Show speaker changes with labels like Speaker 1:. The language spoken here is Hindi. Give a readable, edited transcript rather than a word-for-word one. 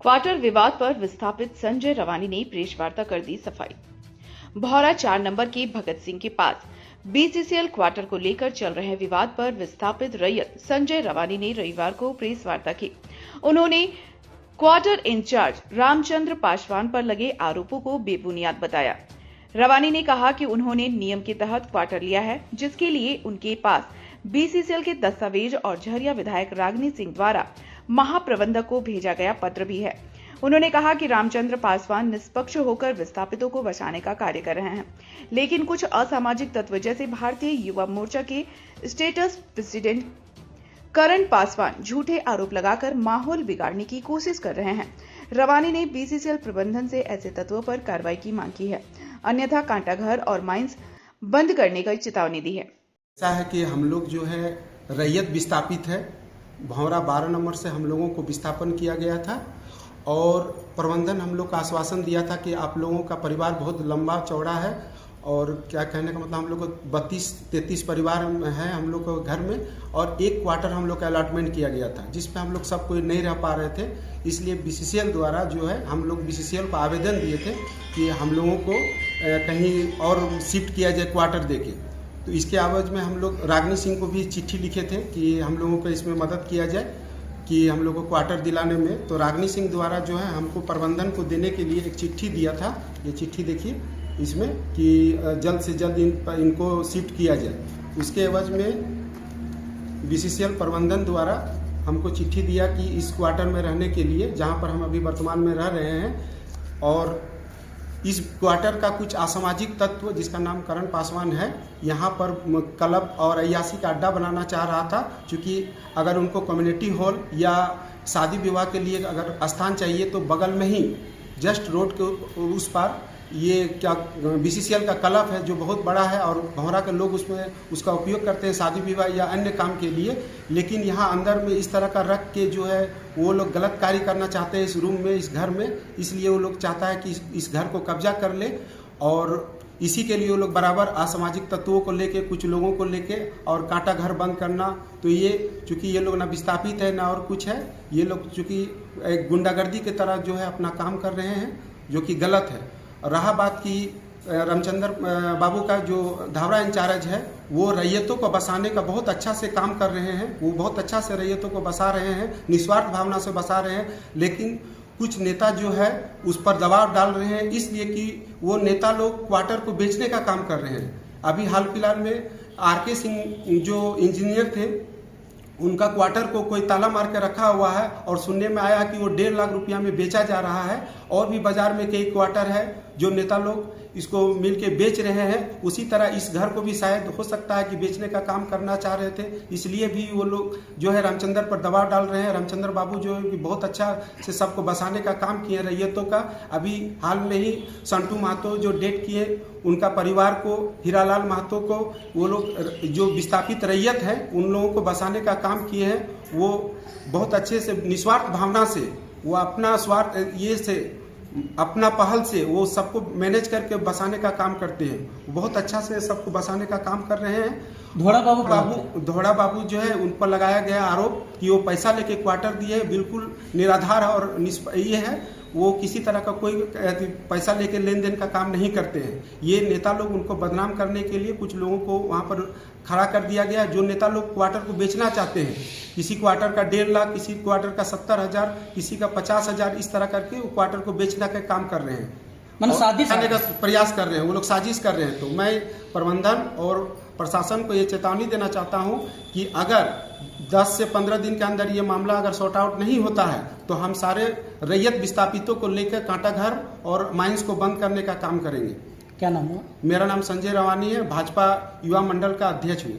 Speaker 1: क्वार्टर विवाद पर विस्थापित संजय रवानी ने प्रेस वार्ता कर दी सफाई। भौरा 4 नंबर के भगत सिंह के पास बीसीसीएल क्वार्टर को लेकर चल रहे विवाद पर विस्थापित रैयत संजय रवानी ने रविवार को प्रेस वार्ता की। उन्होंने क्वार्टर इंचार्ज रामचंद्र पासवान पर लगे आरोपों को बेबुनियाद बताया। रवानी ने कहा कि उन्होंने नियम के तहत क्वार्टर लिया है, जिसके लिए उनके पास बीसीसीएल के दस्तावेज और झरिया विधायक रागिनी सिंह द्वारा महाप्रबंधक को भेजा गया पत्र भी है। उन्होंने कहा कि रामचंद्र पासवान निष्पक्ष होकर विस्थापितों को बचाने का कार्य कर रहे हैं, लेकिन कुछ असामाजिक तत्व जैसे भारतीय युवा मोर्चा के स्टेटस प्रेसिडेंट करण पासवान झूठे आरोप लगाकर माहौल बिगाड़ने की कोशिश कर रहे हैं। रवानी ने बीसीसीएल प्रबंधन से ऐसे तत्वों पर कार्रवाई की मांग की है, अन्यथा कांटाघर और माइंस बंद करने की चेतावनी दी है।
Speaker 2: ऐसा है कि हम लोग जो है रैयत विस्थापित है। भौरा 12 नंबर से हम लोगों को विस्थापन किया गया था और प्रबंधन हम लोग का आश्वासन दिया था कि आप लोगों का परिवार बहुत लंबा चौड़ा है और क्या कहने का मतलब हम लोग को 32-33 परिवार हैं हम लोग को घर में, और एक क्वार्टर हम लोग का अलॉटमेंट किया गया था जिस पे हम लोग सब कोई नहीं रह पा रहे थे। इसलिए बीसीसीएल द्वारा जो है हम लोग बीसीसीएल को आवेदन दिए थे कि हम लोगों को कहीं और शिफ्ट किया जाए क्वार्टर देके। तो इसके आवाज़ में हम लोग रागिनी सिंह को भी चिट्ठी लिखे थे कि हम लोगों को इसमें मदद किया जाए कि हम लोग को क्वार्टर दिलाने में। तो रागिनी सिंह द्वारा जो है हमको प्रबंधन को देने के लिए एक चिट्ठी दिया था। ये चिट्ठी देखिए इसमें कि जल्द से जल्द इनको शिफ्ट किया जाए। उसके एवज में बीसीसीएल प्रबंधन द्वारा हमको चिट्ठी दिया कि इस क्वार्टर में रहने के लिए, जहां पर हम अभी वर्तमान में रह रहे हैं, और इस क्वार्टर का कुछ असामाजिक तत्व जिसका नाम करण पासवान है, यहाँ पर क्लब और अय्यासी का अड्डा बनाना चाह रहा था। क्योंकि अगर उनको कम्युनिटी हॉल या शादी विवाह के लिए अगर स्थान चाहिए तो बगल में ही जस्ट रोड के उस पार ये क्या बीसीसीएल का क्लब है जो बहुत बड़ा है और भौरा के लोग उसमें उसका उपयोग करते हैं शादी विवाह या अन्य काम के लिए। लेकिन यहाँ अंदर में इस तरह का रख के जो है वो लोग गलत कार्य करना चाहते हैं इस रूम में, इस घर में। इसलिए वो लोग चाहता है कि इस घर को कब्जा कर ले, और इसी के लिए वो लोग बराबर असामाजिक तत्वों को लेके, कुछ लोगों को लेके और कांटा घर बंद करना। तो ये चूँकि ये लोग ना विस्थापित है ना और कुछ है, ये लोग चूँकि एक गुंडागर्दी की तरह जो है अपना काम कर रहे हैं, जो कि गलत है। रहा बात की रामचंद्र बाबू का जो धावरा इंचार्ज है, वो रैयतों को बसाने का बहुत अच्छा से काम कर रहे हैं। वो बहुत अच्छा से रैयतों को बसा रहे हैं, निस्वार्थ भावना से बसा रहे हैं। लेकिन कुछ नेता जो है उस पर दबाव डाल रहे हैं, इसलिए कि वो नेता लोग क्वार्टर को बेचने का काम कर रहे हैं। अभी हाल फिलहाल में आरके सिंह जो इंजीनियर थे, उनका क्वार्टर को कोई ताला मार के रखा हुआ है और सुनने में आया कि वो 1.5 लाख रुपया में बेचा जा रहा है। और भी बाजार में कई क्वार्टर है जो नेता लोग इसको मिल के बेच रहे हैं। उसी तरह इस घर को भी शायद हो सकता है कि बेचने का काम करना चाह रहे थे, इसलिए भी वो लोग जो है रामचंद्र पर दबाव डाल रहे हैं। रामचंद्र बाबू जो है कि बहुत अच्छा से सबको बसाने का काम किए रैयतों का। अभी हाल में ही संटू महतो जो डेट किए, उनका परिवार को, हीरालाल महतो को, वो लोग जो विस्थापित रैयत है उन लोगों को बसाने का काम किए हैं। वो बहुत अच्छे से निस्वार्थ भावना से, वो अपना स्वार्थ ये से अपना पहल से वो सबको मैनेज करके बसाने का काम करते हैं। बहुत अच्छा से सबको बसाने का काम कर रहे हैं। धोड़ा बाबू जो है उन पर लगाया गया आरोप कि वो पैसा लेके क्वार्टर दिए, बिल्कुल निराधार और ये है। वो किसी तरह का कोई पैसा लेके लेन देन का काम नहीं करते हैं। ये नेता लोग उनको बदनाम करने के लिए कुछ लोगों को वहाँ पर खड़ा कर दिया गया। जो नेता लोग क्वार्टर को बेचना चाहते हैं, किसी क्वार्टर का 1.5 लाख, किसी क्वार्टर का 70,000, किसी का 50,000, इस तरह करके वो क्वार्टर को बेचने का काम कर रहे हैं, साजिश करने का प्रयास कर रहे हैं। वो लोग साजिश कर रहे हैं। तो मैं प्रबंधन और प्रशासन को ये चेतावनी देना चाहता हूँ कि अगर 10 से 15 दिन के अंदर ये मामला अगर सॉर्ट आउट नहीं होता है तो हम सारे रैयत विस्थापितों को लेकर कांटाघर और माइंस को बंद करने का काम करेंगे।
Speaker 3: क्या नाम है?
Speaker 2: मेरा नाम संजय रवानी है, भाजपा युवा मंडल का अध्यक्ष हूँ।